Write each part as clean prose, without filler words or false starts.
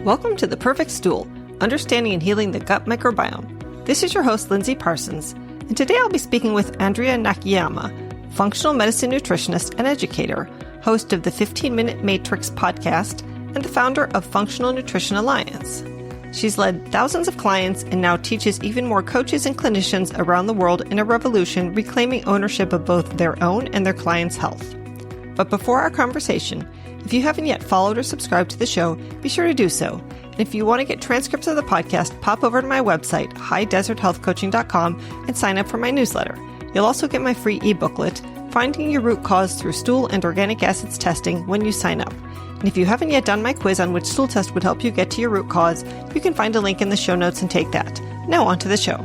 Welcome to The Perfect Stool, Understanding and Healing the Gut Microbiome. This is your host, Lindsay Parsons, and today I'll be speaking with Andrea Nakayama, functional medicine nutritionist and educator, host of the 15-Minute Matrix podcast, and the founder of Functional Nutrition Alliance. She's led thousands of clients and now teaches even more coaches and clinicians around the world in a revolution reclaiming ownership of both their own and their clients' health. But before our conversation, if you haven't yet followed or subscribed to the show, be sure to do so. And if you want to get transcripts of the podcast, pop over to my website, highdeserthealthcoaching.com, and sign up for my newsletter. You'll also get my free e-booklet, Finding Your Root Cause Through Stool and Organic Acids Testing, when you sign up. And if you haven't yet done my quiz on which stool test would help you get to your root cause, you can find a link in the show notes and take that. Now on to the show.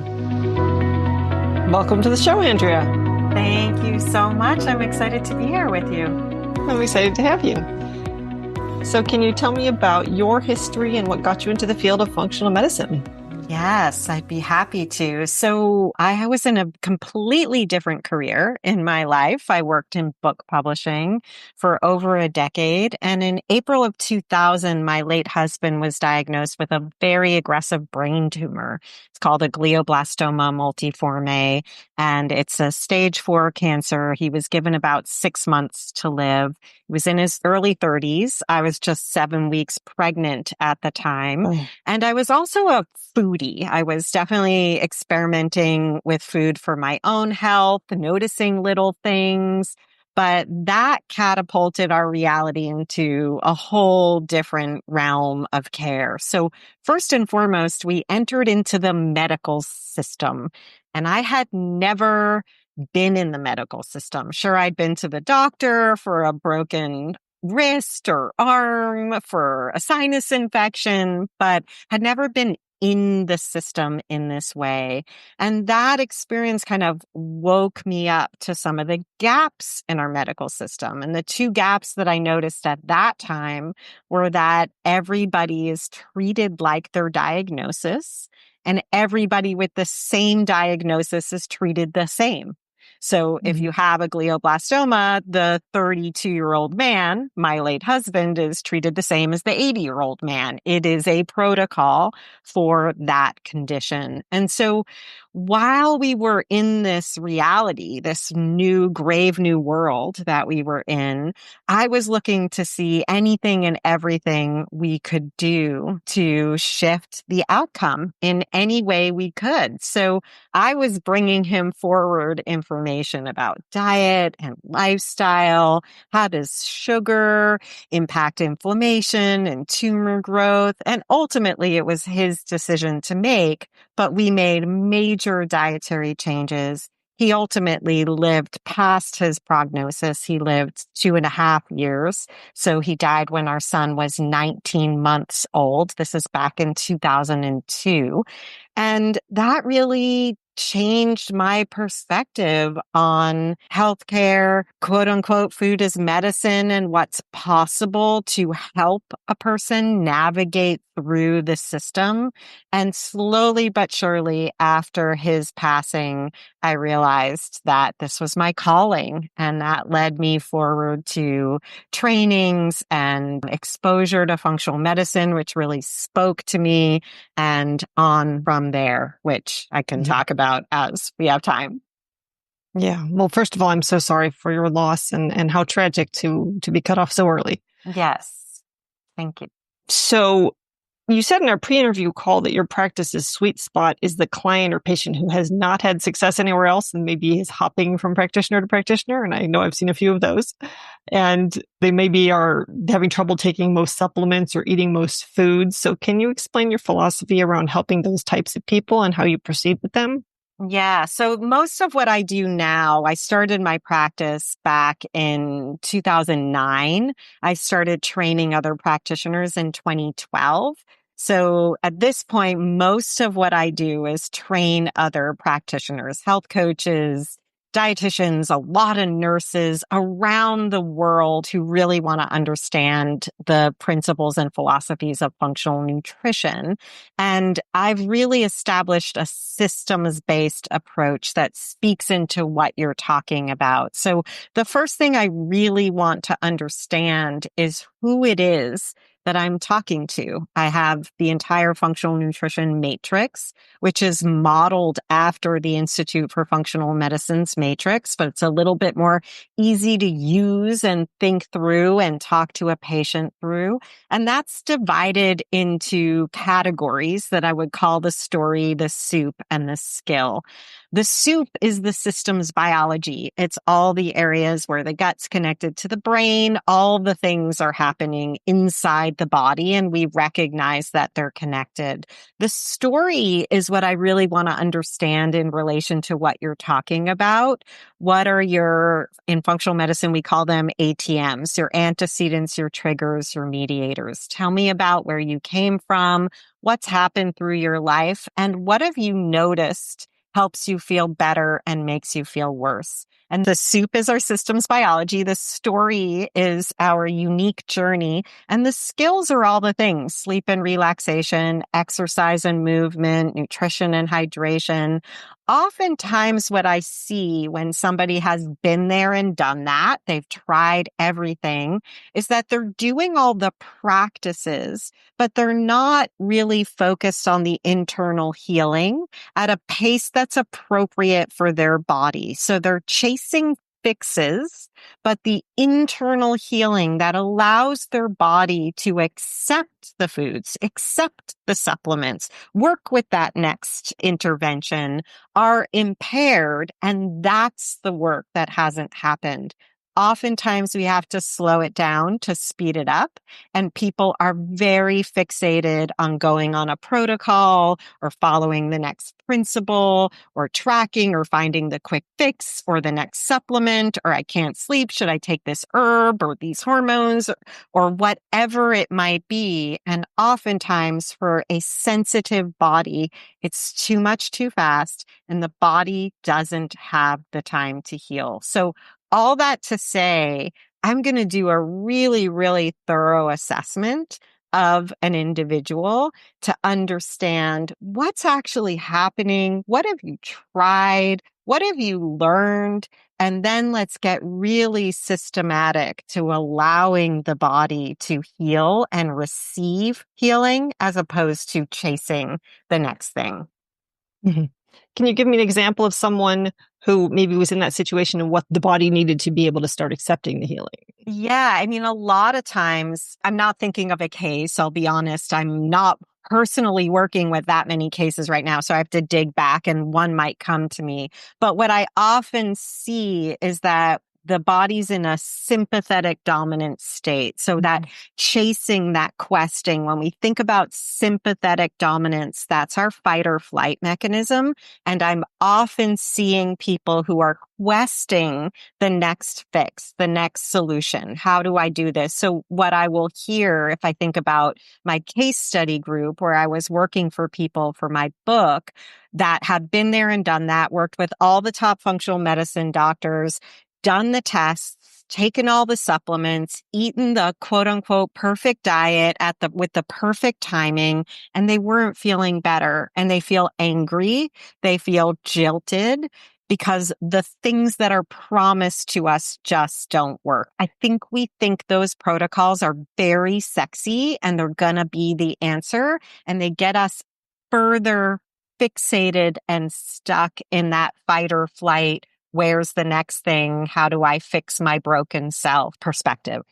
Welcome to the show, Andrea. Thank you so much. I'm excited to be here with you. I'm excited to have you. So can you tell me about your history and what got you into the field of functional medicine? Yes, I'd be happy to. So I was in a completely different career in my life. I worked in book publishing for over a decade. And in April of 2000, my late husband was diagnosed with a very aggressive brain tumor. It's called a glioblastoma multiforme, and it's a stage 4 cancer. He was given about 6 months to live. He was in his early 30s. I was just 7 weeks pregnant at the time. Oh. And I was also a foodie. I was definitely experimenting with food for my own health, noticing little things, but that catapulted our reality into a whole different realm of care. So first and foremost, we entered into the medical system, and I had never been in the medical system. Sure, I'd been to the doctor for a broken wrist or arm, for a sinus infection, but had never been in the system in this way. And that experience kind of woke me up to some of the gaps in our medical system. And the two gaps that I noticed at that time were that everybody is treated like their diagnosis, and everybody with the same diagnosis is treated the same. So if you have a glioblastoma, the 32-year-old man, my late husband, is treated the same as the 80-year-old man. It is a protocol for that condition. And so while we were in this reality, this new, grave new world that we were in, I was looking to see anything and everything we could do to shift the outcome in any way we could. So I was bringing him forward information about diet and lifestyle. How does sugar impact inflammation and tumor growth? And ultimately, it was his decision to make, but we made major dietary changes. He ultimately lived past his prognosis. He lived 2.5 years. So he died when our son was 19 months old. This is back in 2002. And that really changed my perspective on healthcare, quote unquote, food as medicine, and what's possible to help a person navigate through the system. And slowly but surely after his passing, I realized that this was my calling, and that led me forward to trainings and exposure to functional medicine, which really spoke to me, and on from there, which I can talk about as we have time. Yeah. Well, first of all, I'm so sorry for your loss and how tragic to be cut off so early. Yes. Thank you. So you said in our pre-interview call that your practice's sweet spot is the client or patient who has not had success anywhere else and maybe is hopping from practitioner to practitioner. And I know I've seen a few of those. And they maybe are having trouble taking most supplements or eating most foods. So can you explain your philosophy around helping those types of people and how you proceed with them? Yeah. So most of what I do now, I started my practice back in 2009. I started training other practitioners in 2012. So at this point, most of what I do is train other practitioners, health coaches, dietitians, a lot of nurses around the world who really want to understand the principles and philosophies of functional nutrition. And I've really established a systems-based approach that speaks into what you're talking about. So the first thing I really want to understand is who it is that I'm talking to. I have the entire functional nutrition matrix, which is modeled after the Institute for Functional Medicine's matrix, but it's a little bit more easy to use and think through and talk to a patient through. And that's divided into categories that I would call the story, the soup, and the skill. The soup is the systems biology. It's all the areas where the gut's connected to the brain. All the things are happening inside the body, and we recognize that they're connected. The story is what I really want to understand in relation to what you're talking about. What are in functional medicine, we call them ATMs, your antecedents, your triggers, your mediators. Tell me about where you came from, what's happened through your life, and what have you noticed helps you feel better and makes you feel worse. And the soup is our systems biology. The story is our unique journey. And the skills are all the things: sleep and relaxation, exercise and movement, nutrition and hydration. Oftentimes what I see when somebody has been there and done that, they've tried everything, is that they're doing all the practices, but they're not really focused on the internal healing at a pace that's appropriate for their body. So they're chasing fixes, but the internal healing that allows their body to accept the foods, accept the supplements, work with that next intervention are impaired. And that's the work that hasn't happened. Oftentimes we have to slow it down to speed it up. And people are very fixated on going on a protocol or following the next principle or tracking or finding the quick fix or the next supplement, or I can't sleep. Should I take this herb or these hormones or whatever it might be? And oftentimes for a sensitive body, it's too much too fast and the body doesn't have the time to heal. So all that to say, I'm going to do a really, really thorough assessment of an individual to understand what's actually happening. What have you tried? What have you learned? And then let's get really systematic to allowing the body to heal and receive healing as opposed to chasing the next thing. Mhm. Can you give me an example of someone who maybe was in that situation and what the body needed to be able to start accepting the healing? Yeah, I mean, a lot of times I'm not thinking of a case. I'll be honest. I'm not personally working with that many cases right now. So I have to dig back and one might come to me. But what I often see is that the body's in a sympathetic dominant state. So that chasing, that questing, when we think about sympathetic dominance, that's our fight or flight mechanism. And I'm often seeing people who are questing the next fix, the next solution. How do I do this? So what I will hear if I think about my case study group where I was working for people for my book that had been there and done that, worked with all the top functional medicine doctors, done the tests, taken all the supplements, eaten the quote unquote perfect diet with the perfect timing, and they weren't feeling better. And they feel angry. They feel jilted because the things that are promised to us just don't work. I think we think those protocols are very sexy and they're going to be the answer, and they get us further fixated and stuck in that fight or flight. Where's the next thing? How do I fix my broken self perspective?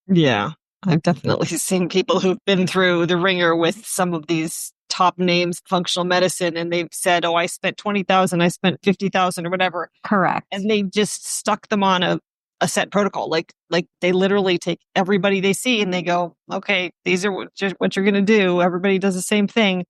Yeah, I've definitely seen people who've been through the ringer with some of these top names, functional medicine, and they've said, oh, I spent 20,000, I spent 50,000 or whatever. Correct. And they just stuck them on a set protocol. Like they literally take everybody they see and they go, okay, these are what you're going to do. Everybody does the same thing.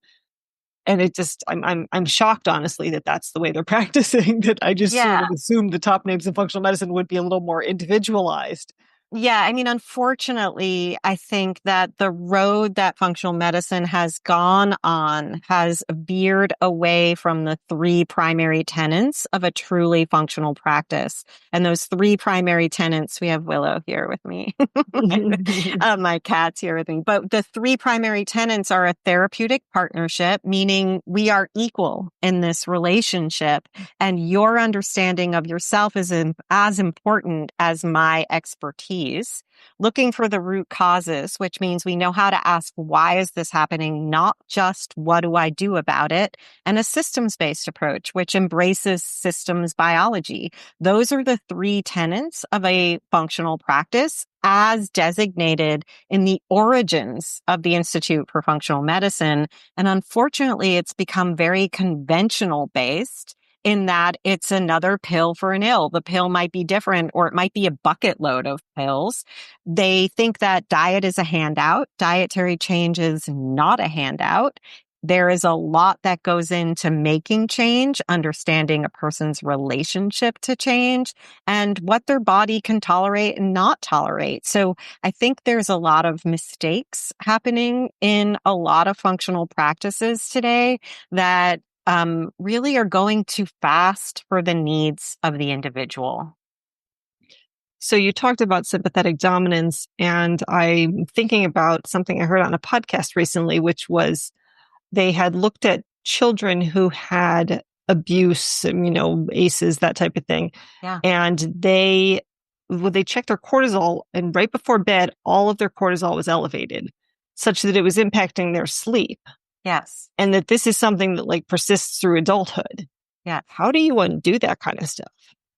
And it just, I'm shocked, honestly, that that's the way they're practicing. That I just sort of assumed the top names in functional medicine would be a little more individualized. Yeah, I mean, unfortunately, I think that the road that functional medicine has gone on has veered away from the three primary tenets of a truly functional practice. And those three primary tenets, we have Willow here with me. My cat's here with me. But the three primary tenets are a therapeutic partnership, meaning we are equal in this relationship. And your understanding of yourself is as important as my expertise. disease, looking for the root causes, which means we know how to ask, why is this happening? Not just what do I do about it? And a systems-based approach, which embraces systems biology. Those are the three tenets of a functional practice as designated in the origins of the Institute for Functional Medicine. And unfortunately, it's become very conventional based in that it's another pill for an ill. The pill might be different, or it might be a bucket load of pills. They think that diet is a handout. Dietary change is not a handout. There is a lot that goes into making change, understanding a person's relationship to change and what their body can tolerate and not tolerate. So I think there's a lot of mistakes happening in a lot of functional practices today that really are going too fast for the needs of the individual. So you talked about sympathetic dominance, and I'm thinking about something I heard on a podcast recently, which was they had looked at children who had abuse, ACEs, that type of thing. Yeah. And they checked their cortisol, and right before bed, all of their cortisol was elevated, such that it was impacting their sleep. Yes. And that this is something that persists through adulthood. Yeah. How do you undo that kind of stuff?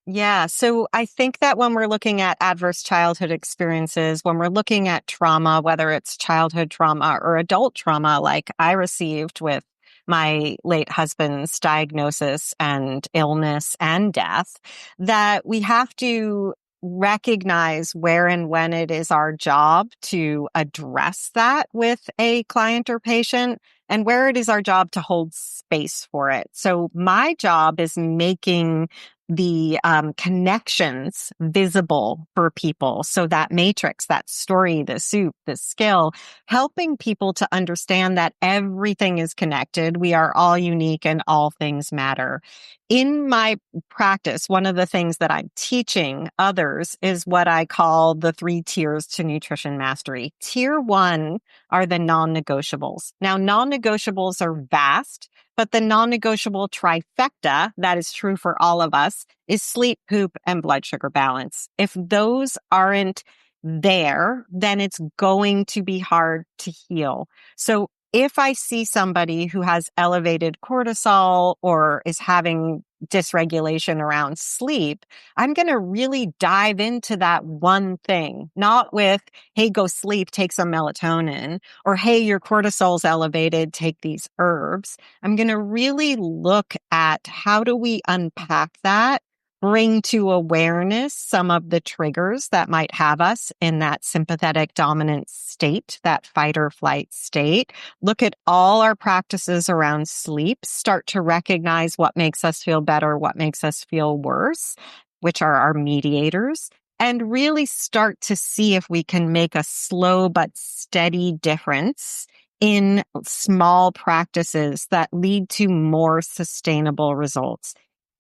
Yeah. So I think that when we're looking at adverse childhood experiences, when we're looking at trauma, whether it's childhood trauma or adult trauma, like I received with my late husband's diagnosis and illness and death, that we have to recognize where and when it is our job to address that with a client or patient, and where it is our job to hold space for it. So my job is making the connections visible for people. So that matrix, that story, the soup, the skill, helping people to understand that everything is connected. We are all unique and all things matter. In my practice, one of the things that I'm teaching others is what I call the 3 tiers to nutrition mastery. Tier 1 are the non-negotiables. Now, non-negotiables are vast, but the non-negotiable trifecta, that is true for all of us, is sleep, poop, and blood sugar balance. If those aren't there, then it's going to be hard to heal. So if I see somebody who has elevated cortisol or is having dysregulation around sleep, I'm going to really dive into that one thing, not with, hey, go sleep, take some melatonin, or hey, your cortisol's elevated, take these herbs. I'm going to really look at how do we unpack that, bring to awareness some of the triggers that might have us in that sympathetic dominant state, that fight or flight state. Look at all our practices around sleep, start to recognize what makes us feel better, what makes us feel worse, which are our mediators, and really start to see if we can make a slow but steady difference in small practices that lead to more sustainable results.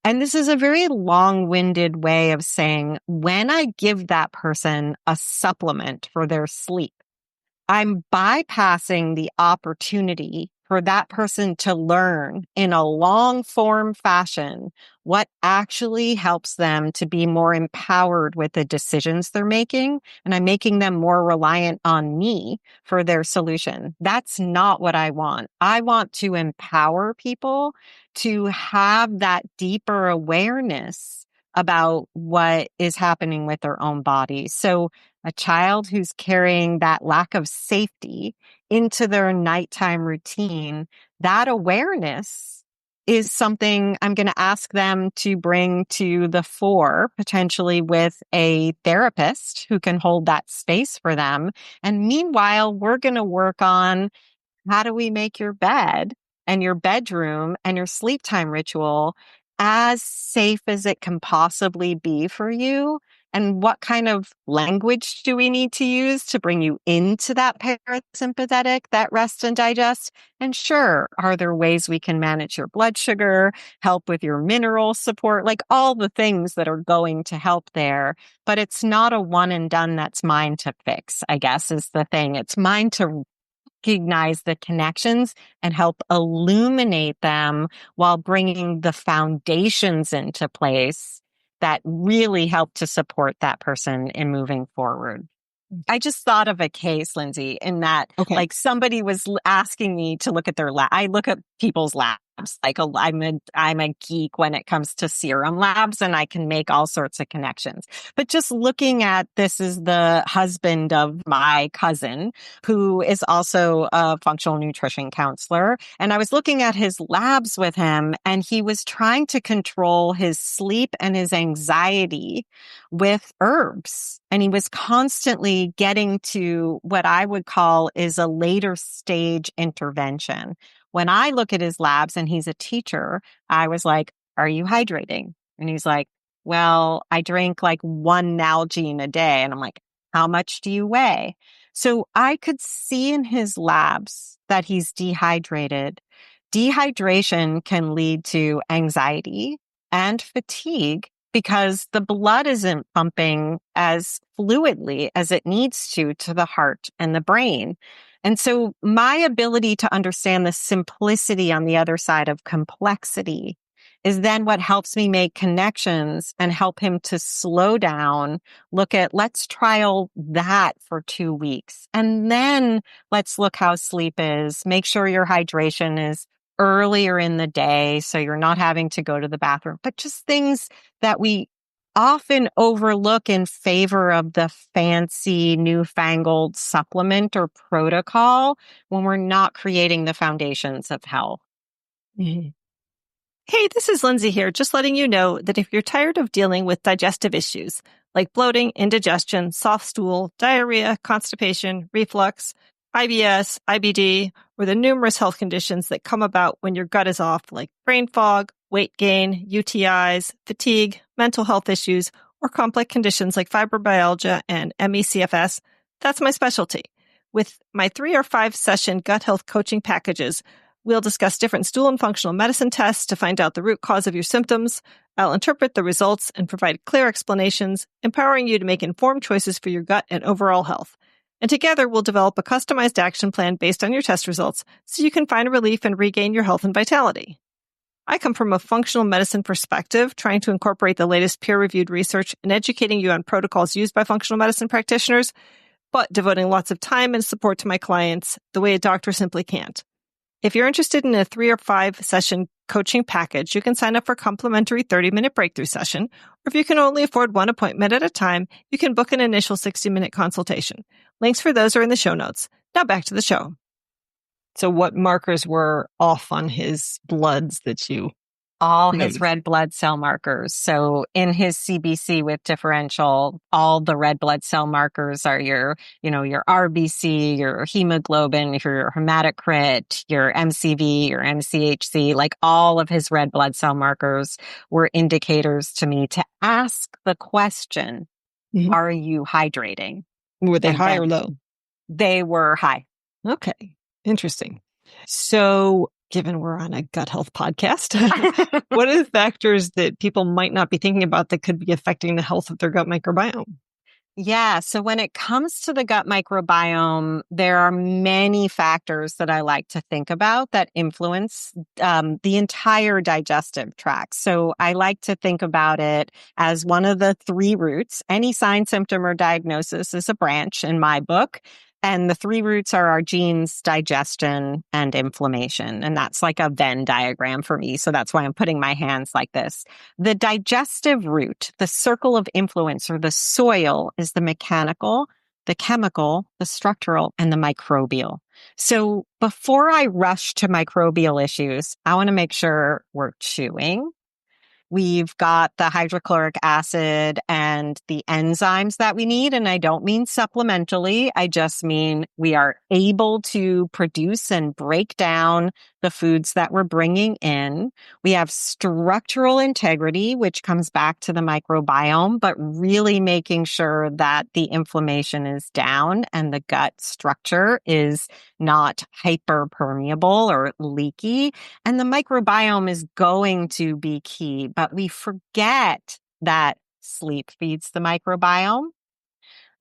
And this is a very long-winded way of saying, when I give that person a supplement for their sleep, I'm bypassing the opportunity for that person to learn in a long form fashion what actually helps them to be more empowered with the decisions they're making. And I'm making them more reliant on me for their solution. That's not what I want. I want to empower people to have that deeper awareness about what is happening with their own bodies. So a child who's carrying that lack of safety into their nighttime routine, that awareness is something I'm going to ask them to bring to the fore, potentially with a therapist who can hold that space for them. And meanwhile, we're going to work on how do we make your bed and your bedroom and your sleep time ritual as safe as it can possibly be for you? And what kind of language do we need to use to bring you into that parasympathetic, that rest and digest? And sure, are there ways we can manage your blood sugar, help with your mineral support, like all the things that are going to help there. But it's not a one and done that's mine to fix, I guess is the thing. It's mine to recognize the connections and help illuminate them while bringing the foundations into place that really help to support that person in moving forward. I just thought of a case, Lindsay, in that Okay. somebody was asking me to look at their lab. I look at people's labs. I'm a geek when it comes to serum labs, and I can make all sorts of connections. But just looking at this is the husband of my cousin, who is also a functional nutrition counselor. And I was looking at his labs with him, and he was trying to control his sleep and his anxiety with herbs. And he was constantly getting to what I would call is a later stage intervention. When I look at his labs and he's a teacher, I was like, are you hydrating? And he's like, well, I drink like 1 Nalgene a day. And I'm like, how much do you weigh? So I could see in his labs that he's dehydrated. Dehydration can lead to anxiety and fatigue because the blood isn't pumping as fluidly as it needs to the heart and the brain. And so my ability to understand the simplicity on the other side of complexity is then what helps me make connections and help him to slow down, look at, let's trial that for 2 weeks. And then let's look how sleep is. Make sure your hydration is earlier in the day so you're not having to go to the bathroom, but just things that we often overlook in favor of the fancy newfangled supplement or protocol when we're not creating the foundations of health. Mm-hmm. Hey, this is Lindsay here, just letting you know that if you're tired of dealing with digestive issues like bloating, indigestion, soft stool, diarrhea, constipation, reflux, IBS, IBD, or the numerous health conditions that come about when your gut is off, like brain fog, weight gain, UTIs, fatigue, mental health issues, or complex conditions like fibromyalgia and ME/CFS, that's my specialty. With my 3 or 5 session gut health coaching packages, we'll discuss different stool and functional medicine tests to find out the root cause of your symptoms. I'll interpret the results and provide clear explanations, empowering you to make informed choices for your gut and overall health. And together, we'll develop a customized action plan based on your test results so you can find relief and regain your health and vitality. I come from a functional medicine perspective, trying to incorporate the latest peer-reviewed research and educating you on protocols used by functional medicine practitioners, but devoting lots of time and support to my clients the way a doctor simply can't. If you're interested in a 3 or 5 session coaching package, you can sign up for a complimentary 30-minute breakthrough session. Or if you can only afford one appointment at a time, you can book an initial 60-minute consultation. Links for those are in the show notes. Now back to the show. So what markers were off on his bloods that you all noticed? His red blood cell markers. So in his CBC with differential, all the red blood cell markers are your RBC, your hemoglobin, your hematocrit, your MCV, your MCHC, like all of his red blood cell markers were indicators to me to ask the question, are you hydrating? Were they And high then or low? They were high. Okay. Interesting. So given we're on a gut health podcast, what are the factors that people might not be thinking about that could be affecting the health of their gut microbiome? Yeah. So when it comes to the gut microbiome, there are many factors that I like to think about that influence the entire digestive tract. So I like to think about it as one of the 3 roots. Any sign, symptom, or diagnosis is a branch in my book. And the 3 roots are our genes, digestion, and inflammation. And that's like a Venn diagram for me. So that's why I'm putting my hands like this. The digestive root, the circle of influence or the soil, is the mechanical, the chemical, the structural, and the microbial. So before I rush to microbial issues, I want to make sure we're chewing. We've got the hydrochloric acid and the enzymes that we need. And I don't mean supplementally. I just mean we are able to produce and break down the foods that we're bringing in. We have structural integrity, which comes back to the microbiome, but really making sure that the inflammation is down and the gut structure is not hyperpermeable or leaky. And the microbiome is going to be key, but we forget that sleep feeds the microbiome,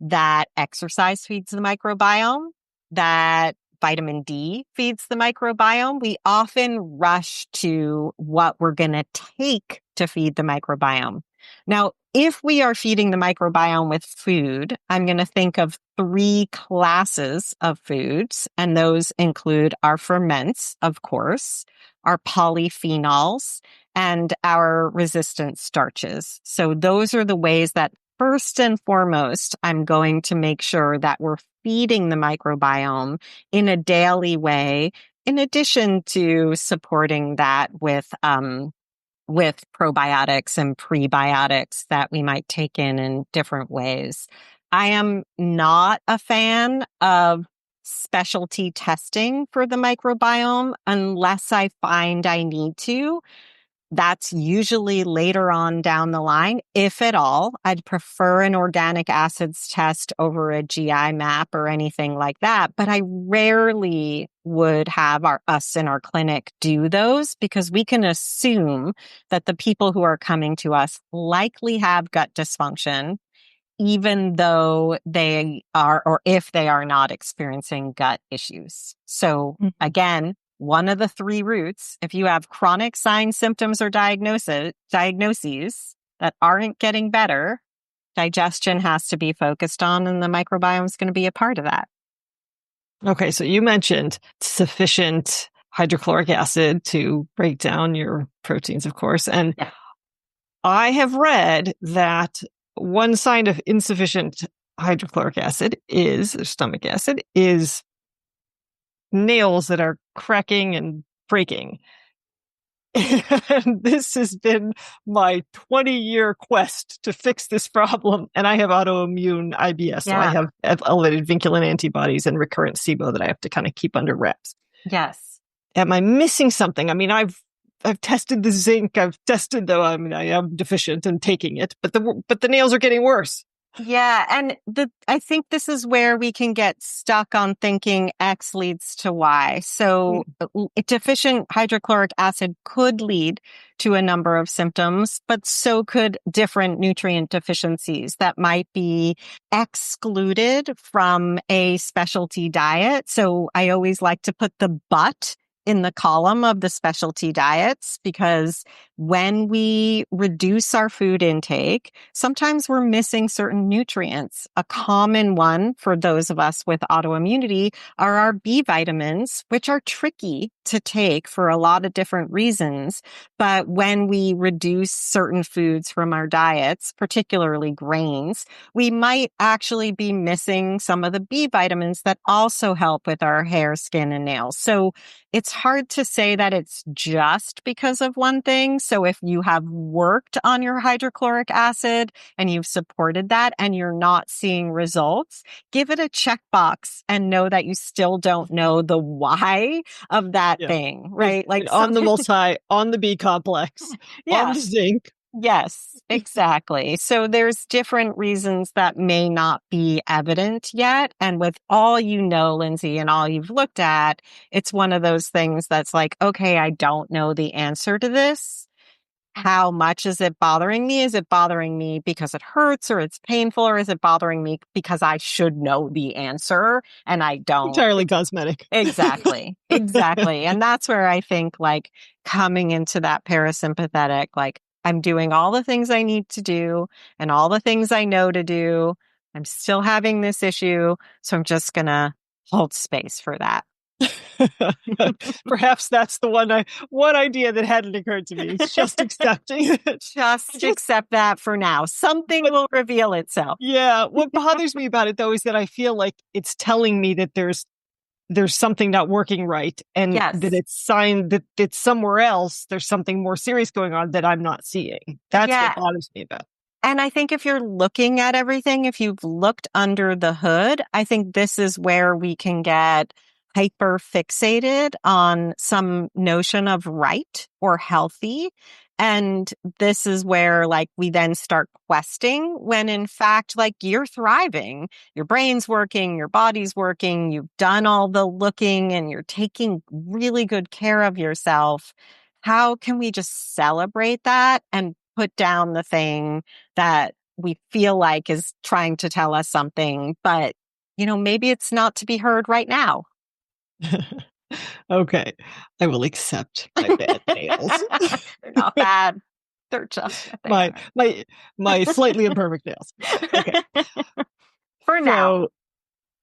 that exercise feeds the microbiome, that vitamin D feeds the microbiome. We often rush to what we're going to take to feed the microbiome. Now, if we are feeding the microbiome with food, I'm going to think of three classes of foods, and those include our ferments, of course, our polyphenols, and our resistant starches. So those are the ways that first and foremost, I'm going to make sure that we're feeding the microbiome in a daily way, in addition to supporting that with probiotics and prebiotics that we might take in different ways. I am not a fan of specialty testing for the microbiome unless I find I need to. That's usually later on down the line, if at all. I'd prefer an organic acids test over a GI map or anything like that. But I rarely would have us in our clinic do those because we can assume that the people who are coming to us likely have gut dysfunction, even though they are, or if they are not experiencing gut issues. So again, one of the three routes, if you have chronic signs, symptoms, or diagnoses that aren't getting better, digestion has to be focused on, and the microbiome is going to be a part of that. Okay, so you mentioned sufficient hydrochloric acid to break down your proteins, of course. And yeah. I have read that one sign of insufficient hydrochloric acid is, or stomach acid, is nails that are cracking and breaking. And this has been my 20-year quest to fix this problem. And I have autoimmune IBS. So I have elevated vinculin antibodies and recurrent SIBO that I have to kind of keep under wraps. Yes. Am I missing something? I mean, I've tested the zinc. I've tested I am deficient in taking it, but the nails are getting worse. Yeah. And I think this is where we can get stuck on thinking X leads to Y. So deficient hydrochloric acid could lead to a number of symptoms, but so could different nutrient deficiencies that might be excluded from a specialty diet. So I always like to put the but in the column of the specialty diets, because when we reduce our food intake, sometimes we're missing certain nutrients. A common one for those of us with autoimmunity are our B vitamins, which are tricky to take for a lot of different reasons. But when we reduce certain foods from our diets, particularly grains, we might actually be missing some of the B vitamins that also help with our hair, skin, and nails. So it's hard to say that it's just because of one thing. So if you have worked on your hydrochloric acid and you've supported that and you're not seeing results, give it a checkbox and know that you still don't know the why of that thing, right? Like on the B complex, on the zinc. Yes, exactly. So there's different reasons that may not be evident yet. And with all you know, Lindsay, and all you've looked at, it's one of those things that's like, okay, I don't know the answer to this. How much is it bothering me? Is it bothering me because it hurts or it's painful, or is it bothering me because I should know the answer and I don't? Entirely cosmetic. Exactly. Exactly. And that's where I think like coming into that parasympathetic, like I'm doing all the things I need to do and all the things I know to do. I'm still having this issue. So I'm just going to hold space for that. Perhaps that's the one idea that hadn't occurred to me. It's just accepting it. Just accept that for now. Something will reveal itself. Yeah. What bothers me about it, though, is that I feel like it's telling me that there's something not working right, and that it's sign that it's somewhere else. There's something more serious going on that I'm not seeing. That's what bothers me about it. And I think if you're looking at everything, if you've looked under the hood, I think this is where we can get hyper fixated on some notion of right or healthy. And this is where like we then start questing when in fact, like you're thriving, your brain's working, your body's working, you've done all the looking and you're taking really good care of yourself. How can we just celebrate that and put down the thing that we feel like is trying to tell us something, but maybe it's not to be heard right now. Okay. I will accept my bad nails. They're not bad. They're just what they my are. my slightly imperfect nails. Okay. For now. So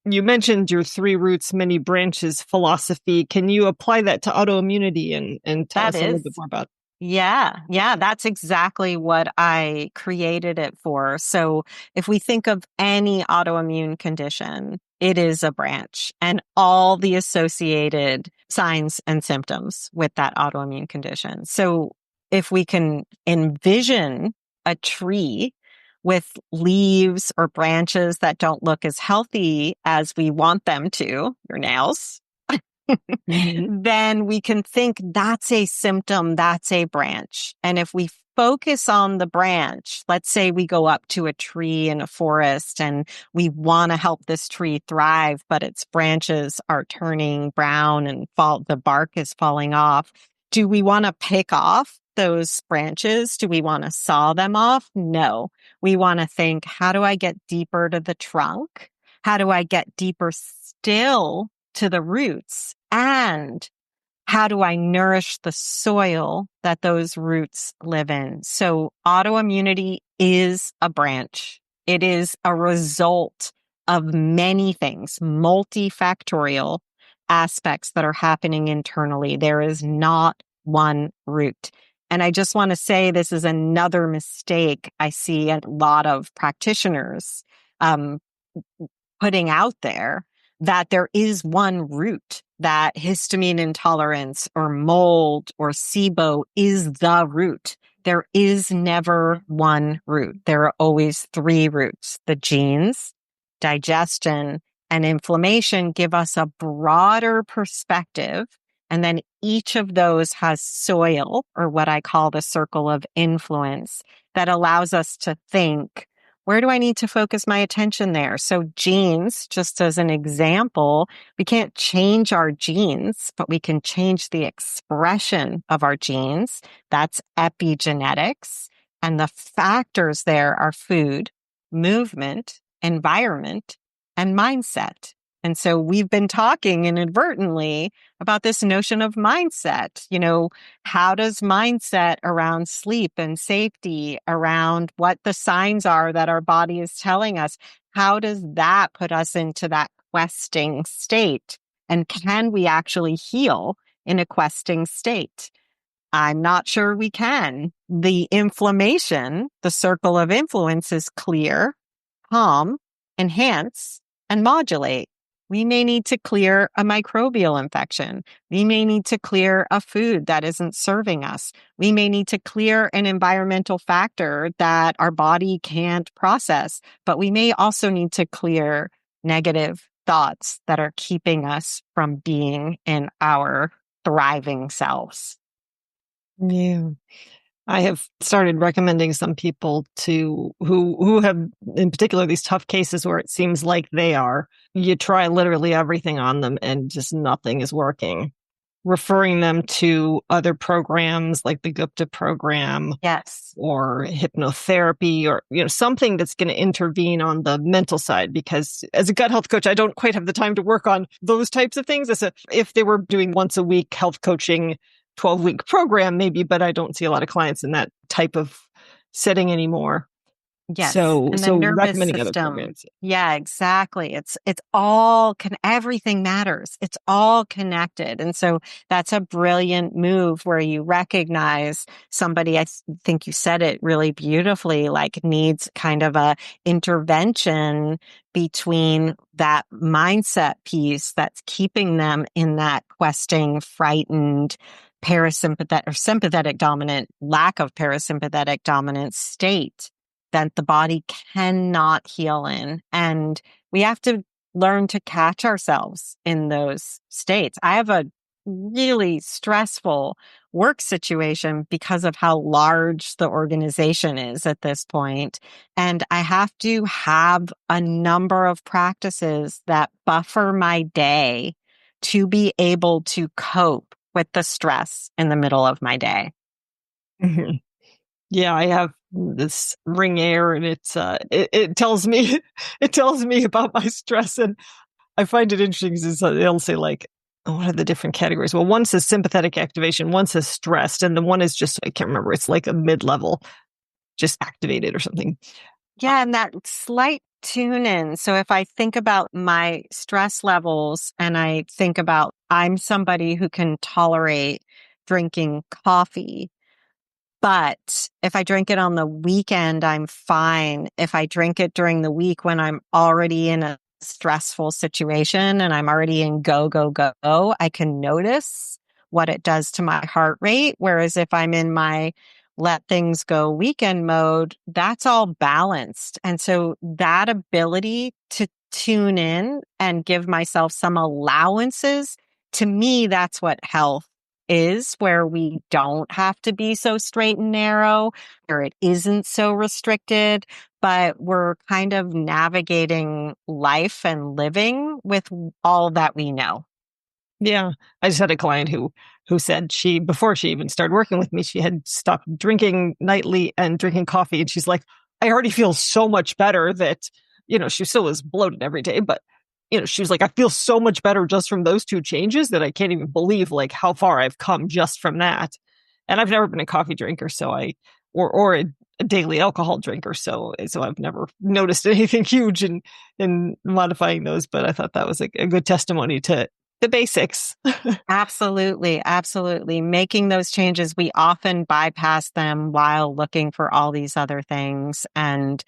you mentioned your three roots, many branches philosophy. Can you apply that to autoimmunity and tell That us a little is. bit more about Yeah, that's exactly what I created it for. So if we think of any autoimmune condition, it is a branch and all the associated signs and symptoms with that autoimmune condition. So if we can envision a tree with leaves or branches that don't look as healthy as we want them to, your nails, it? then we can think that's a symptom, that's a branch. And if we focus on the branch, let's say we go up to a tree in a forest and we want to help this tree thrive, but its branches are turning brown and the bark is falling off. Do we want to pick off those branches? Do we want to saw them off? No. We want to think, how do I get deeper to the trunk? How do I get deeper still to the roots? And how do I nourish the soil that those roots live in? So autoimmunity is a branch. It is a result of many things, multifactorial aspects that are happening internally. There is not one root. And I just want to say this is another mistake I see a lot of practitioners um, putting out there, that there is one root, that histamine intolerance or mold or SIBO is the root. There is never one root. There are always three roots. The genes, digestion, and inflammation give us a broader perspective. And then each of those has soil, or what I call the circle of influence, that allows us to think, where do I need to focus my attention there? So genes, just as an example, we can't change our genes, but we can change the expression of our genes. That's epigenetics. And the factors there are food, movement, environment, and mindset. And so we've been talking inadvertently about this notion of mindset. You know, how does mindset around sleep and safety, around what the signs are that our body is telling us, how does that put us into that questing state? And can we actually heal in a questing state? I'm not sure we can. The inflammation, the circle of influence, is clear, calm, enhance, and modulate. We may need to clear a microbial infection. We may need to clear a food that isn't serving us. We may need to clear an environmental factor that our body can't process, but we may also need to clear negative thoughts that are keeping us from being in our thriving selves. Yeah. I have started recommending some people to who have in particular these tough cases where it seems like you try literally everything on them and just nothing is working. Referring them to other programs like the Gupta program. Yes. Or hypnotherapy or, something that's going to intervene on the mental side. Because as a gut health coach, I don't quite have the time to work on those types of things. If they were doing once a week health coaching, 12-week program, maybe, but I don't see a lot of clients in that type of setting anymore. Yes. So And the nervous recommending other system. programs. Yeah, exactly. It's all everything matters. It's all connected. And so that's a brilliant move where you recognize somebody, I think you said it really beautifully, like needs kind of a intervention between that mindset piece that's keeping them in that questing, frightened, parasympathetic or sympathetic dominant, lack of parasympathetic dominant state that the body cannot heal in. And we have to learn to catch ourselves in those states. I have a really stressful work situation because of how large the organization is at this point. And I have to have a number of practices that buffer my day to be able to cope with the stress in the middle of my day. Mm-hmm. Yeah, I have this Ring Air, and it tells me about my stress, and I find it interesting because they'll say like, what are the different categories? Well, one says sympathetic activation, one says stressed, and the one is just, I can't remember. It's like a mid-level, just activated or something. Yeah, and that slight tune in. So if I think about my stress levels and I think about I'm somebody who can tolerate drinking coffee, but if I drink it on the weekend, I'm fine. If I drink it during the week when I'm already in a stressful situation and I'm already in go, go, go, I can notice what it does to my heart rate. Whereas if I'm in my let things go weekend mode, that's all balanced. And so that ability to tune in and give myself some allowances, to me, that's what health is, where we don't have to be so straight and narrow, where it isn't so restricted, but we're kind of navigating life and living with all that we know. Yeah. I just had a client who said before she even started working with me, she had stopped drinking nightly and drinking coffee. And she's like, I already feel so much better that, she still was bloated every day, but she was like, I feel so much better just from those two changes that I can't even believe like how far I've come just from that. And I've never been a coffee drinker, or a daily alcohol drinker. So I've never noticed anything huge in modifying those, but I thought that was a good testimony to the basics. Absolutely. Absolutely. Making those changes, we often bypass them while looking for all these other things. And,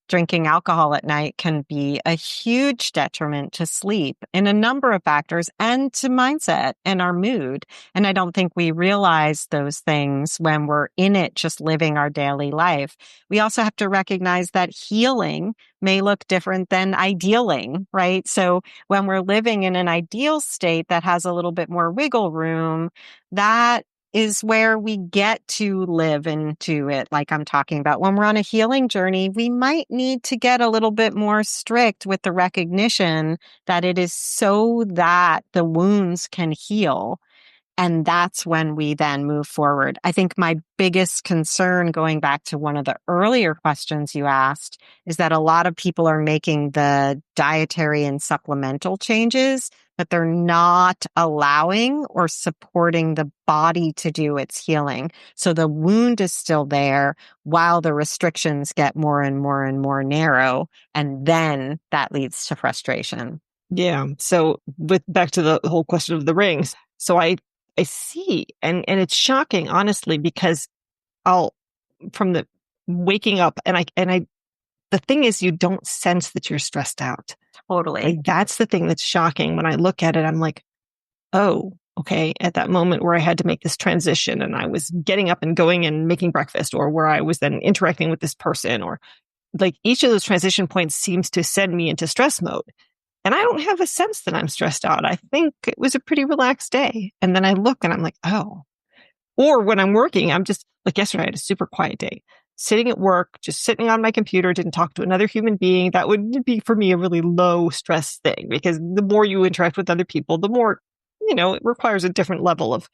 drinking alcohol at night can be a huge detriment to sleep in a number of factors and to mindset and our mood. And I don't think we realize those things when we're in it, just living our daily life. We also have to recognize that healing may look different than idealing, right? So when we're living in an ideal state that has a little bit more wiggle room, that is where we get to live into it, like I'm talking about. When we're on a healing journey, we might need to get a little bit more strict with the recognition that it is so that the wounds can heal. And that's when we then move forward. I think my biggest concern, going back to one of the earlier questions you asked, is that a lot of people are making the dietary and supplemental changes, but they're not allowing or supporting the body to do its healing. So the wound is still there while the restrictions get more and more and more narrow. And then that leads to frustration. Yeah. So back to the whole question of the rings. So I see, and it's shocking, honestly, because from the waking up, the thing is, you don't sense that you're stressed out. Totally. Like, that's the thing that's shocking. When I look at it, I'm like, oh, okay. At that moment where I had to make this transition and I was getting up and going and making breakfast, or where I was then interacting with this person, or like each of those transition points seems to send me into stress mode. And I don't have a sense that I'm stressed out. I think it was a pretty relaxed day. And then I look and I'm like, oh. Or when I'm working, I'm just like yesterday, I had a super quiet day. Sitting at work, just sitting on my computer, didn't talk to another human being. That would be for me a really low stress thing, because the more you interact with other people, the more, it requires a different level of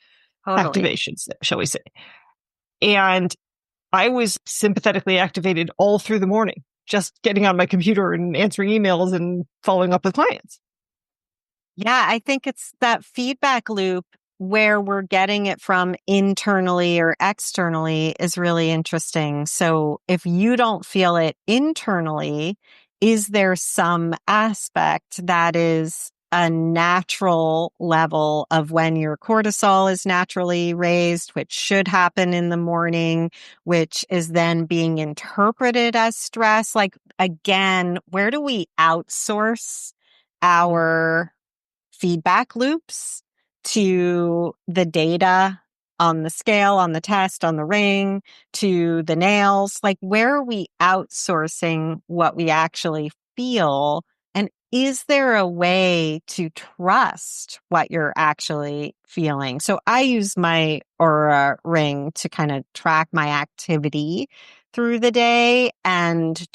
Totally. activations, shall we say. And I was sympathetically activated all through the morning, just getting on my computer and answering emails and following up with clients. Yeah, I think it's that feedback loop where we're getting it from internally or externally is really interesting. So if you don't feel it internally, is there some aspect that is a natural level of when your cortisol is naturally raised, which should happen in the morning, which is then being interpreted as stress? Like, again, where do we outsource our feedback loops to the data on the scale, on the test, on the ring, to the nails? Like, where are we outsourcing what we actually feel? And is there a way to trust what you're actually feeling? So I use my Aura ring to kind of track my activity through the day and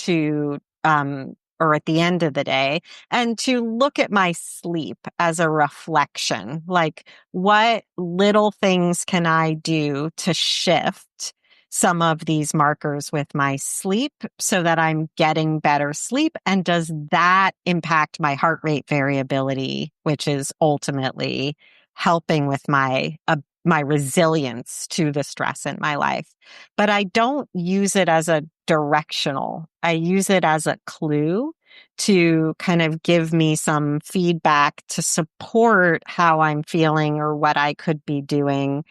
or at the end of the day, and to look at my sleep as a reflection. Like, what little things can I do to shift some of these markers with my sleep so that I'm getting better sleep? And does that impact my heart rate variability, which is ultimately helping with my resilience to the stress in my life? But I don't use it as a directional. I use it as a clue to kind of give me some feedback to support how I'm feeling or what I could be doing.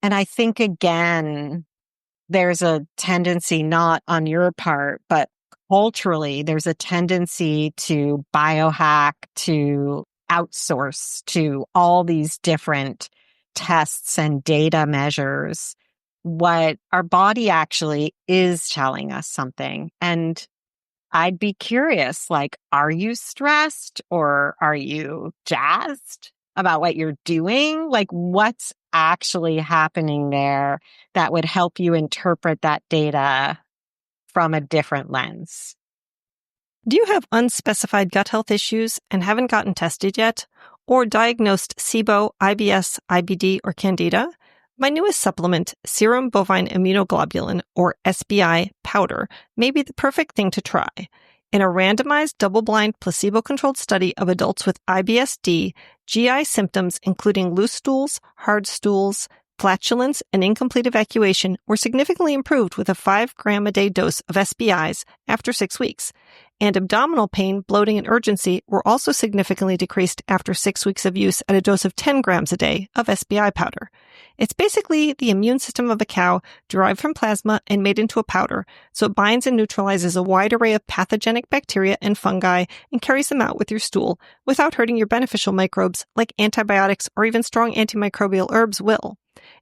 And I think, again, there's a tendency, not on your part, but culturally, there's a tendency to biohack, to outsource to all these different tests and data measures what our body actually is telling us something. And I'd be curious, like, are you stressed or are you jazzed about what you're doing? Like, what's actually happening there that would help you interpret that data from a different lens? Do you have unspecified gut health issues and haven't gotten tested yet? Or diagnosed SIBO, IBS, IBD, or Candida? My newest supplement, Serum Bovine Immunoglobulin, or SBI powder, may be the perfect thing to try. In a randomized, double-blind, placebo-controlled study of adults with IBS-D, GI symptoms including loose stools, hard stools, flatulence, and incomplete evacuation were significantly improved with a 5-gram-a-day dose of SBIs after 6 weeks. And abdominal pain, bloating, and urgency were also significantly decreased after 6 weeks of use at a dose of 10 grams a day of SBI powder. It's basically the immune system of a cow derived from plasma and made into a powder, so it binds and neutralizes a wide array of pathogenic bacteria and fungi and carries them out with your stool without hurting your beneficial microbes like antibiotics or even strong antimicrobial herbs will.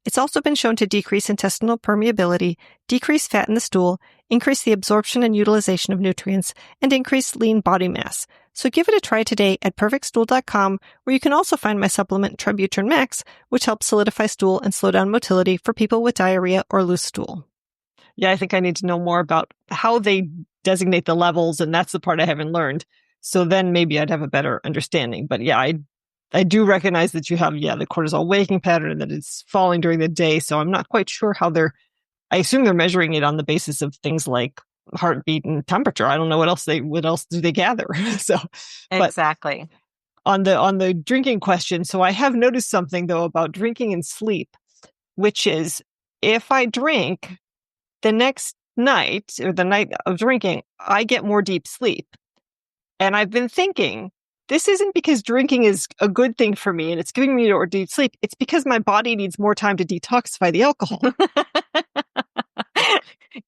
It's also been shown to decrease intestinal permeability, decrease fat in the stool, increase the absorption and utilization of nutrients, and increase lean body mass. So give it a try today at perfectstool.com, where you can also find my supplement Tributerin Max, which helps solidify stool and slow down motility for people with diarrhea or loose stool. Yeah, I think I need to know more about how they designate the levels, and that's the part I haven't learned. So then maybe I'd have a better understanding. But yeah, I do recognize that you have, the cortisol waking pattern and that it's falling during the day. So I'm not quite sure how I assume they're measuring it on the basis of things like heartbeat and temperature. I don't know what else do they gather. So Exactly. On the drinking question, so I have noticed something though about drinking and sleep, which is if I drink the next night or the night of drinking, I get more deep sleep. And I've been thinking, this isn't because drinking is a good thing for me and it's giving me more deep sleep. It's because my body needs more time to detoxify the alcohol.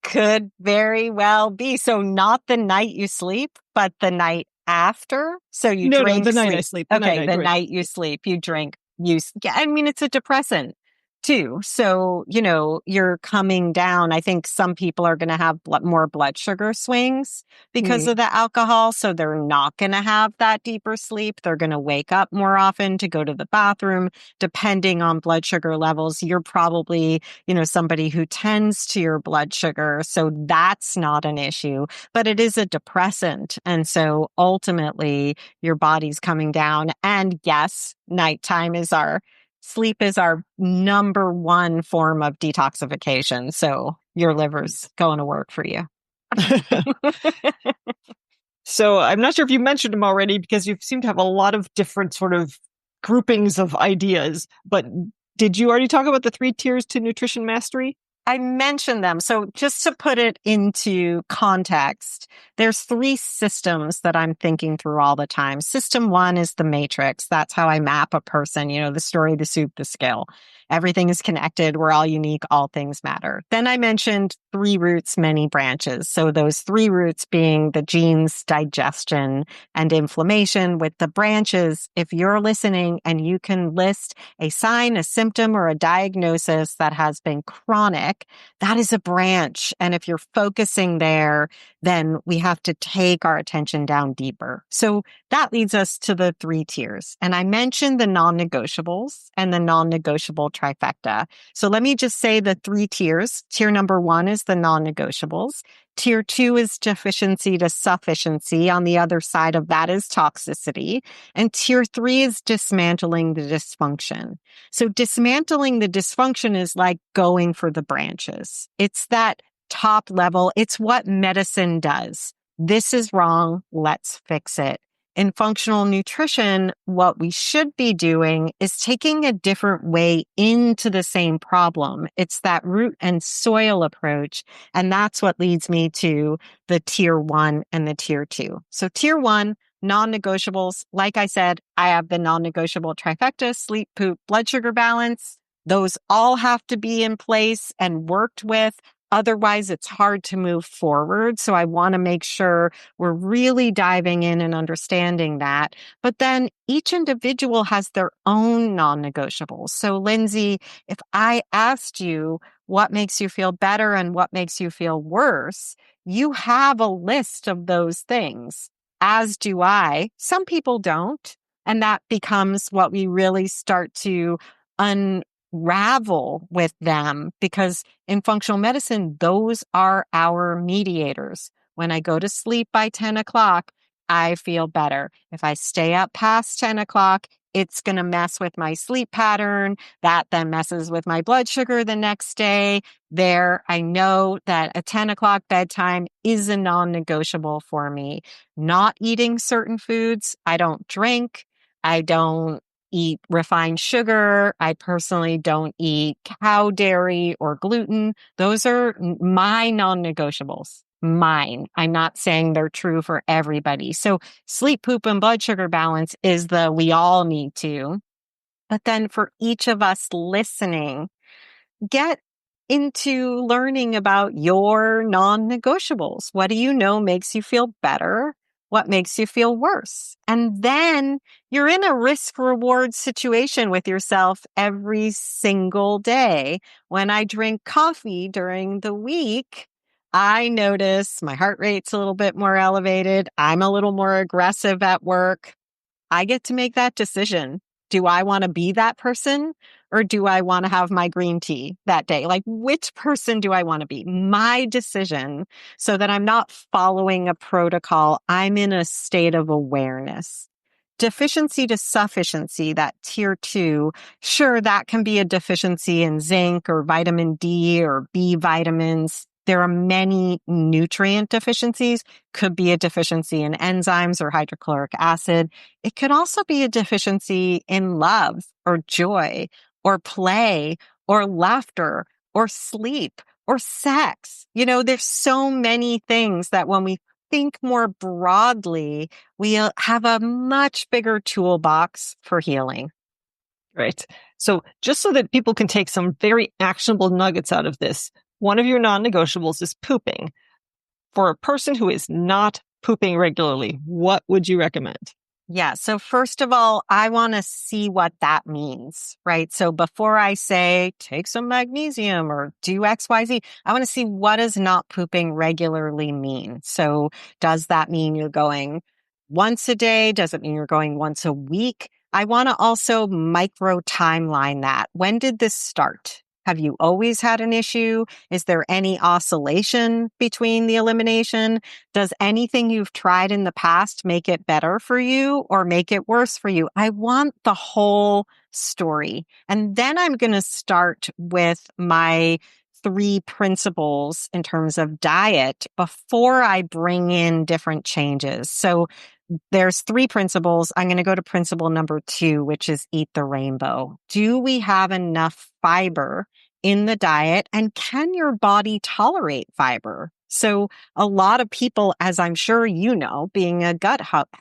Could very well be. So not the night you sleep, but the night after. So you drink. No, the night I sleep. The night you sleep, you drink. I mean, it's a depressant too. So, you're coming down. I think some people are going to have more blood sugar swings because of the alcohol. So they're not going to have that deeper sleep. They're going to wake up more often to go to the bathroom. Depending on blood sugar levels, you're probably, somebody who tends to your blood sugar. So that's not an issue, but it is a depressant. And so ultimately your body's coming down. And yes, sleep is our number one form of detoxification. So your liver's going to work for you. So I'm not sure if you mentioned them already because you seem to have a lot of different sort of groupings of ideas, but did you already talk about the 3 tiers to nutrition mastery? I mentioned them. So just to put it into context, there's 3 systems that I'm thinking through all the time. System 1 is the matrix. That's how I map a person, the story, the soup, the skill. Everything is connected. We're all unique. All things matter. Then I mentioned 3 roots, many branches. So those 3 roots being the genes, digestion, and inflammation. With the branches, if you're listening and you can list a sign, a symptom, or a diagnosis that has been chronic, that is a branch. And if you're focusing there, then we have to take our attention down deeper. So that leads us to the 3 tiers. And I mentioned the non-negotiables and the non-negotiable trifecta. So let me just say the three tiers. Tier number one is the non-negotiables. Tier two is deficiency to sufficiency. On the other side of that is toxicity. And tier three is dismantling the dysfunction. So dismantling the dysfunction is like going for the branches. It's that top level. It's what medicine does. This is wrong. Let's fix it. In functional nutrition, what we should be doing is taking a different way into the same problem. It's that root and soil approach. And that's what leads me to the tier one and the tier two. So tier one, non-negotiables. Like I said, I have the non-negotiable trifecta, sleep, poop, blood sugar balance. Those all have to be in place and worked with. Otherwise, it's hard to move forward. So I want to make sure we're really diving in and understanding that. But then each individual has their own non-negotiables. So Lindsay, if I asked you what makes you feel better and what makes you feel worse, you have a list of those things, as do I. Some people don't. And that becomes what we really start to unravel with them, because in functional medicine, those are our mediators. When I go to sleep by 10 o'clock, I feel better. If I stay up past 10 o'clock, it's going to mess with my sleep pattern. That then messes with my blood sugar the next day. There, I know that a 10 o'clock bedtime is a non-negotiable for me. Not eating certain foods. I don't drink. I don't eat refined sugar. I personally don't eat cow dairy or gluten. Those are my non-negotiables. Mine. I'm not saying they're true for everybody. So sleep, poop, and blood sugar balance is the we all need to. But then for each of us listening, get into learning about your non-negotiables. What do you know makes you feel better? What makes you feel worse? And then you're in a risk reward situation with yourself every single day. When I drink coffee during the week, I notice my heart rate's a little bit more elevated. I'm a little more aggressive at work. I get to make that decision. Do I want to be that person, or do I want to have my green tea that day? Like, which person do I want to be? My decision, so that I'm not following a protocol. I'm in a state of awareness. Deficiency to sufficiency, that tier two, sure, that can be a deficiency in zinc or vitamin D or B vitamins. There are many nutrient deficiencies. Could be a deficiency in enzymes or hydrochloric acid. It could also be a deficiency in love or joy or play or laughter or sleep or sex. You know, there's so many things that when we think more broadly, we have a much bigger toolbox for healing. Right. So just so that people can take some very actionable nuggets out of this, one of your non-negotiables is pooping. For a person who is not pooping regularly, what would you recommend? Yeah. So first of all, I want to see what that means, right? So before I say take some magnesium or do XYZ, I want to see, what does not pooping regularly mean? So does that mean you're going once a day? Does it mean you're going once a week? I want to also micro timeline that. When did this start? Have you always had an issue? Is there any oscillation between the elimination? Does anything you've tried in the past make it better for you or make it worse for you? I want the whole story. And then I'm going to start with my three principles in terms of diet before I bring in different changes. So there's three principles. I'm going to go to principle number 2, which is eat the rainbow. Do we have enough fiber in the diet, and can your body tolerate fiber? So a lot of people, as I'm sure you know, being a gut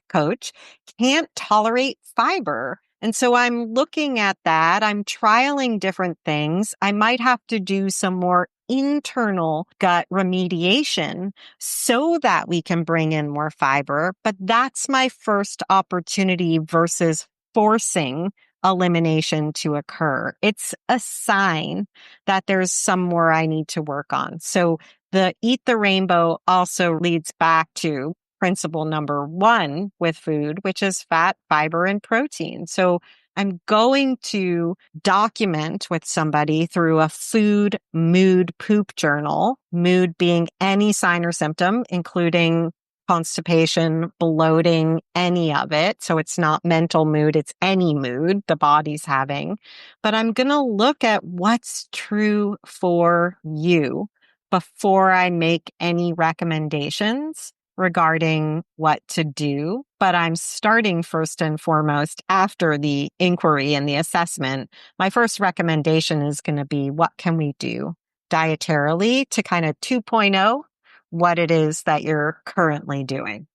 coach, can't tolerate fiber. And so I'm looking at that. I'm trialing different things. I might have to do some more internal gut remediation so that we can bring in more fiber. But that's my first opportunity versus forcing elimination to occur. It's a sign that there's somewhere I need to work on. So the eat the rainbow also leads back to principle number 1 with food, which is fat, fiber, and protein. So I'm going to document with somebody through a food, mood, poop journal, mood being any sign or symptom, including constipation, bloating, any of it. So it's not mental mood, it's any mood the body's having. But I'm going to look at what's true for you before I make any recommendations regarding what to do. But I'm starting first and foremost after the inquiry and the assessment. My first recommendation is going to be, what can we do dietarily to kind of 2.0 what it is that you're currently doing?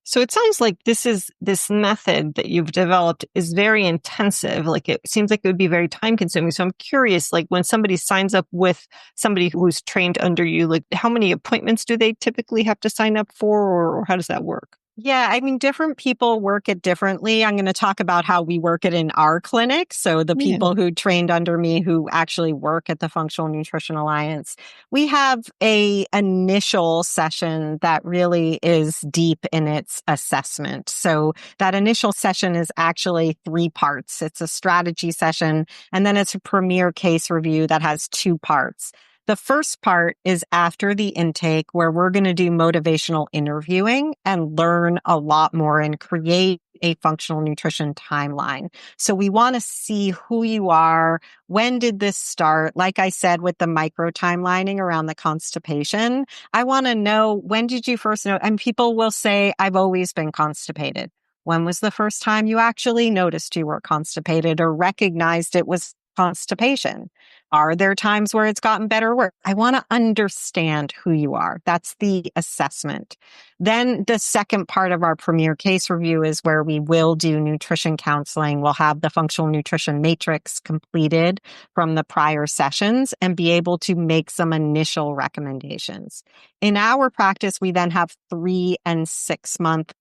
So it sounds like this method that you've developed is very intensive. Like it seems like it would be very time consuming. So I'm curious, like when somebody signs up with somebody who's trained under you, like how many appointments do they typically have to sign up for, or how does that work? Yeah, I mean, different people work it differently. I'm going to talk about how we work it in our clinic. So the Yeah. people who trained under me who actually work at the Functional Nutrition Alliance, we have a initial session that really is deep in its assessment. So that initial session is actually 3 parts. It's a strategy session, and then it's a premier case review that has 2 parts. The first part is after the intake, where we're going to do motivational interviewing and learn a lot more and create a functional nutrition timeline. So we want to see who you are. When did this start? Like I said, with the micro timelining around the constipation, I want to know, when did you first know? And people will say, I've always been constipated. When was the first time you actually noticed you were constipated or recognized it was constipation? Are there times where it's gotten better or worse? I want to understand who you are. That's the assessment. Then the second part of our premier case review is where we will do nutrition counseling. We'll have the functional nutrition matrix completed from the prior sessions and be able to make some initial recommendations. In our practice, we then have 3 and 6 month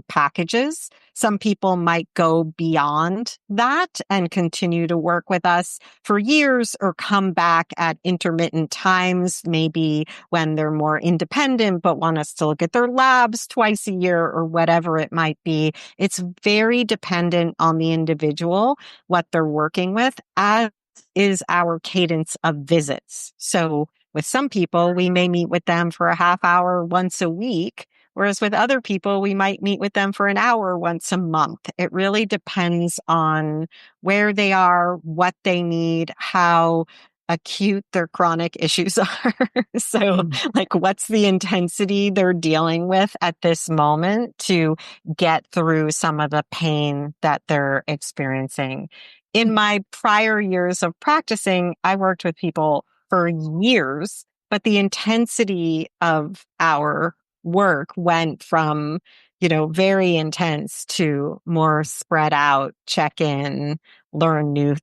packages. Some people might go beyond that and continue to work with us for years or come back at intermittent times, maybe when they're more independent, but want us to look at their labs twice a year or whatever it might be. It's very dependent on the individual, what they're working with, as is our cadence of visits. So with some people, we may meet with them for a half hour once a week. Whereas with other people, we might meet with them for an hour once a month. It really depends on where they are, what they need, how acute their chronic issues are. So like, what's the intensity they're dealing with at this moment to get through some of the pain that they're experiencing. In my prior years of practicing, I worked with people for years, but the intensity of our work went from, very intense to more spread out, check in, learn new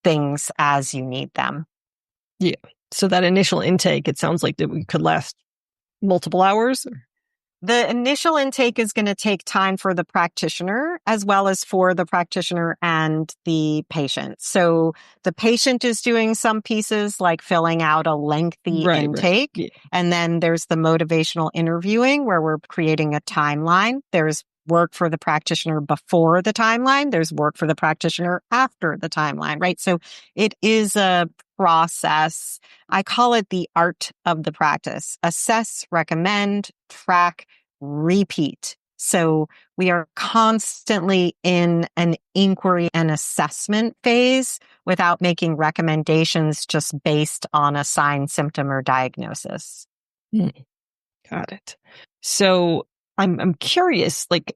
things as you need them. Yeah. So that initial intake, it sounds like that we could last multiple hours. The initial intake is going to take time for the practitioner as well as for the practitioner and the patient. So the patient is doing some pieces like filling out a lengthy intake. Yeah. And then there's the motivational interviewing where we're creating a timeline. There's work for the practitioner before the timeline. There's work for the practitioner after the timeline, right? So it is a process. I call it the art of the practice. Assess, recommend, track, repeat. So we are constantly in an inquiry and assessment phase without making recommendations just based on a sign, symptom, or diagnosis. Got it. So I'm curious, like,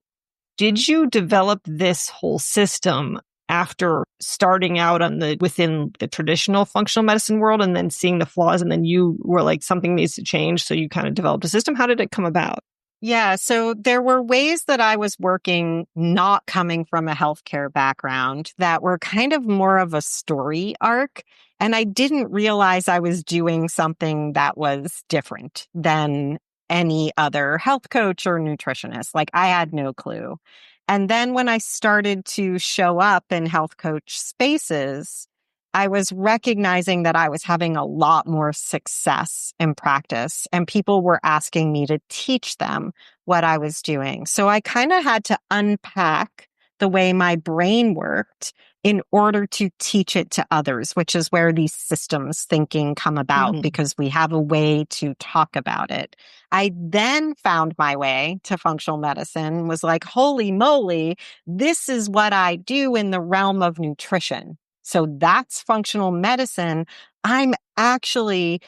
did you develop this whole system after starting out within the traditional functional medicine world and then seeing the flaws, and then you were like, something needs to change, so you kind of developed a system? How did it come about? Yeah, so there were ways that I was working not coming from a healthcare background that were kind of more of a story arc. And I didn't realize I was doing something that was different than any other health coach or nutritionist. Like, I had no clue. And then when I started to show up in health coach spaces, I was recognizing that I was having a lot more success in practice, and people were asking me to teach them what I was doing. So I kind of had to unpack the way my brain worked in order to teach it to others, which is where these systems thinking come about because we have a way to talk about it. I then found my way to functional medicine, was like, holy moly, this is what I do in the realm of nutrition. So that's functional medicine. I'm actually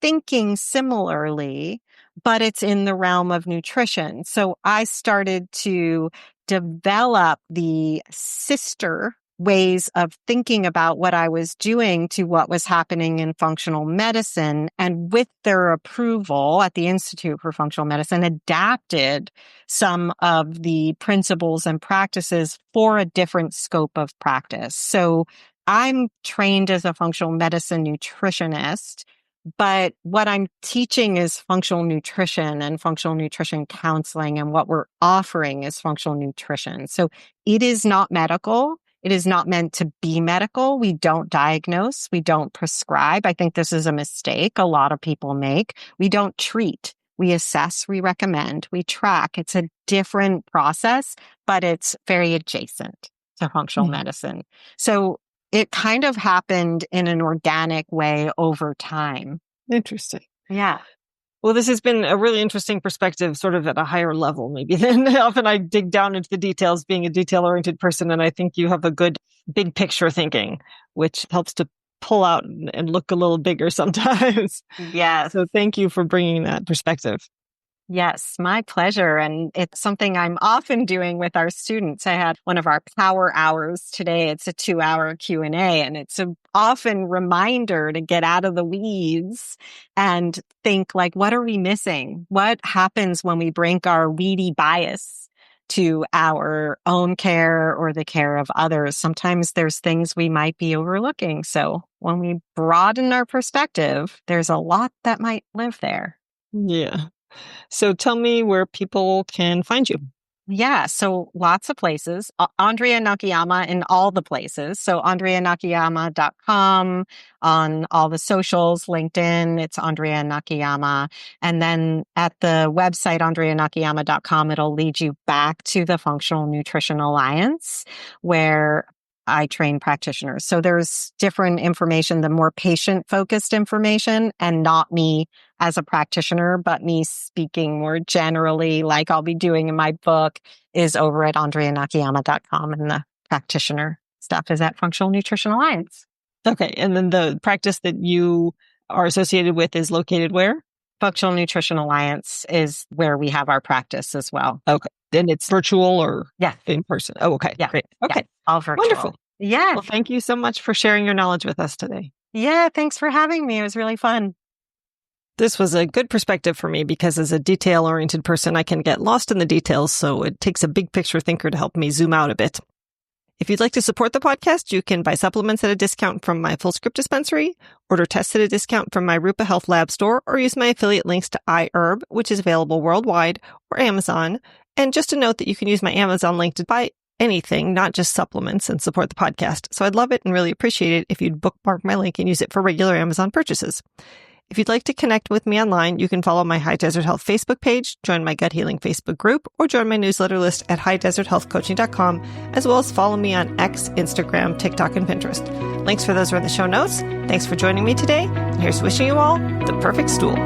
thinking similarly, but it's in the realm of nutrition. So I started to develop the sister ways of thinking about what I was doing to what was happening in functional medicine. And with their approval at the Institute for Functional Medicine, adapted some of the principles and practices for a different scope of practice. So I'm trained as a functional medicine nutritionist, but what I'm teaching is functional nutrition and functional nutrition counseling. And what we're offering is functional nutrition. So it is not medical. It is not meant to be medical. We don't diagnose. We don't prescribe. I think this is a mistake a lot of people make. We don't treat. We assess, we recommend, we track. It's a different process, but it's very adjacent to functional medicine. So it kind of happened in an organic way over time. Interesting. Yeah. Well, this has been a really interesting perspective, sort of at a higher level, maybe than often I dig down into the details, being a detail-oriented person. And I think you have a good big picture thinking, which helps to pull out and look a little bigger sometimes. Yes. So thank you for bringing that perspective. Yes, my pleasure. And it's something I'm often doing with our students. I had one of our power hours today. It's a 2-hour Q&A, and it's an often reminder to get out of the weeds and think like, what are we missing? What happens when we bring our weedy bias to our own care or the care of others? Sometimes there's things we might be overlooking. So when we broaden our perspective, there's a lot that might live there. Yeah. So tell me where people can find you. Yeah, so lots of places. Andrea Nakayama in all the places. So andreanakayama.com, on all the socials, LinkedIn, it's Andrea Nakayama. And then at the website, andreanakayama.com, it'll lead you back to the Functional Nutrition Alliance, where I train practitioners. So there's different information, the more patient-focused information, and not me as a practitioner, but me speaking more generally, like I'll be doing in my book, is over at andreanakayama.com, and the practitioner stuff is at Functional Nutrition Alliance. Okay. And then the practice that you are associated with is located where? Functional Nutrition Alliance is where we have our practice as well. Okay. Then it's virtual or Yeah. in person? Oh, okay. Yeah. Great. Okay. Yeah. All virtual. Wonderful. Yeah. Well, thank you so much for sharing your knowledge with us today. Yeah. Thanks for having me. It was really fun. This was a good perspective for me because as a detail-oriented person, I can get lost in the details. So it takes a big picture thinker to help me zoom out a bit. If you'd like to support the podcast, you can buy supplements at a discount from my Fullscript dispensary, order tests at a discount from my Rupa Health Lab store, or use my affiliate links to iHerb, which is available worldwide, or Amazon. And just a note that you can use my Amazon link to buy anything, not just supplements, and support the podcast. So I'd love it and really appreciate it if you'd bookmark my link and use it for regular Amazon purchases. If you'd like to connect with me online, you can follow my High Desert Health Facebook page, join my Gut Healing Facebook group, or join my newsletter list at highdeserthealthcoaching.com, as well as follow me on X, Instagram, TikTok, and Pinterest. Links for those are in the show notes. Thanks for joining me today, and here's wishing you all the perfect stool.